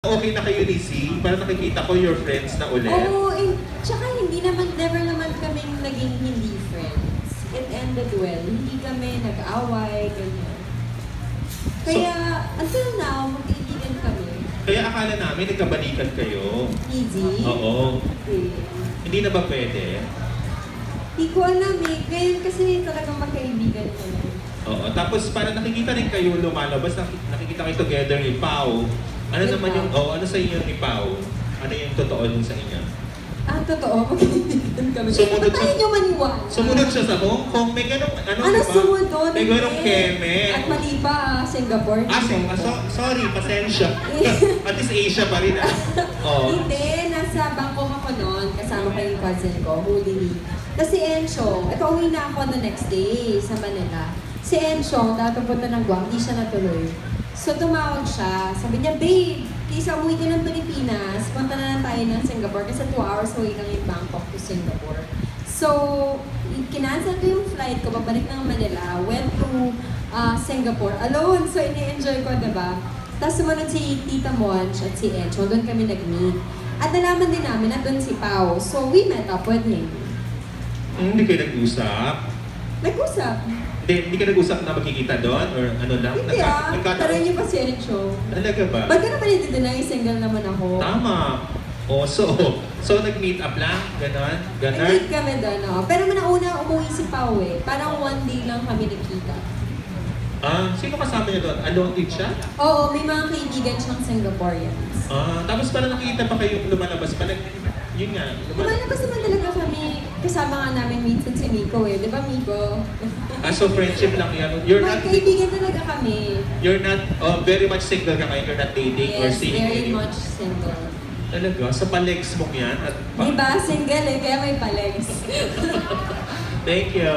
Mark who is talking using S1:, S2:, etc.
S1: Okay na kayo ni Z? Para nakikita ko your friends na ulit.
S2: Oo, tsaka hindi naman, never naman kaming naging hindi friends. It ended well. Hindi kami nag-away, ganyan. Kaya, until now, magkaibigan kami.
S1: Kaya akala namin nagkabalikan kayo.
S2: Easy?
S1: Oo.
S2: Okay.
S1: Hindi na ba pwede?
S2: Hindi ko alam eh. Ngayon kasi talagang magkaibigan kami.
S1: Oo. Tapos para nakikita rin kayo lumalabas, nakikita kayo together ni Pao. Ano
S2: Ni
S1: naman
S2: Pao.
S1: yung, ano sa inyo ni Pao? Ano yung totoo dun sa inyo?
S2: Totoo, magkaibigan kami.
S1: Sumunod
S2: Ba't tayo nyo maniwala?
S1: Sumunod siya sa Hong Kong. May ganong,
S2: Ano
S1: diba?
S2: sumunod?
S1: May ganong keme.
S2: At mali pa, Singapore.
S1: Sorry, pasensya. At least Asia pa rin Oo.
S2: Hindi, nasa Bangkok ako noon, kasama ko yung cousin ko, Holy Week. Kasi Encho, pauwi na ako the next day sa Manila. Si Encho, pupunta ng Guam, hindi siya natuloy. So tumawag siya, sabi niya, babe, kaysa umuwi ka ng Pilipinas, punta na lang tayo ng Singapore kasi 2 hours away lang yung Bangkok to Singapore. So, kinancel ko yung flight ko, pabalik ng Manila, went to Singapore alone. So, ini-enjoy ko, diba? Tapos sumunod si Tita Monch at si Encho, doon kami nag-meet. At nalaman din namin na doon si Pao. So, we met up with him.
S1: Hindi kayo nag-usap?
S2: Nag-usap.
S1: Hindi ka nag-usap na magkikita doon? Or ano lang?
S2: Hindi pero yun pa si Encho.
S1: Talaga ba?
S2: Ba't ka naman hindi din na single naman ako?
S1: Tama. Oh, so nag-meet up lang? Ganon?
S2: Nag-meet kami doon, no? Pero nauna umuwi si Pao eh. Parang 1 day lang kami nagkita.
S1: Sino kasama niyo doon? Alone din siya?
S2: Oo, may mga kaibigan siyang Singaporeans.
S1: Tapos parang nakita pa kayong lumalabas pa. Yun nga.
S2: Lumalabas naman talaga kami. Kasama nga namin minsan si Miko eh. Di ba, Miko?
S1: So friendship lang yan. You're not,
S2: Magkaibigan talaga kami.
S1: you're not, very much single ka ngayon. You're not dating or
S2: Yes,
S1: seeing
S2: very
S1: anyone.
S2: much single.
S1: Talaga? Sa palegs mo yan?
S2: Di ba, single eh, kaya may palegs.
S1: Thank you.